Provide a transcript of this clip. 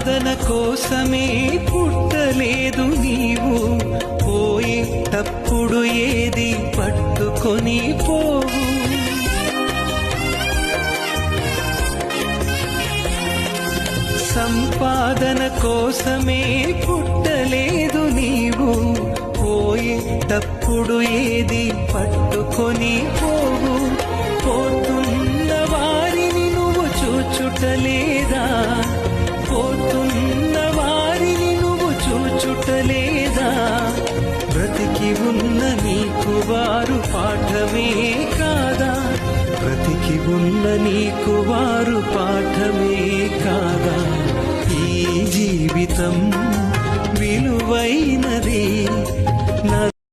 సంపాదన కోసమే పుట్టలేదు నీవు, పోయేటప్పుడు ఏది పట్టుకొని పోవు. సంపాదన కోసమే పుట్టలేదు నీవు, పోయేటప్పుడు ఏది పట్టుకొని పోవు. పోతున్న వారిని నువ్వు చూచుటలేదా, పోతున్న వారిని నువ్వు చూచుటలేదా. బ్రతికి ఉన్న నీకు వారు పాఠమే కాదా, బ్రతికి ఉన్న నీకు వారు పాఠమే కాదా. ఈ జీవితం విలువైనది.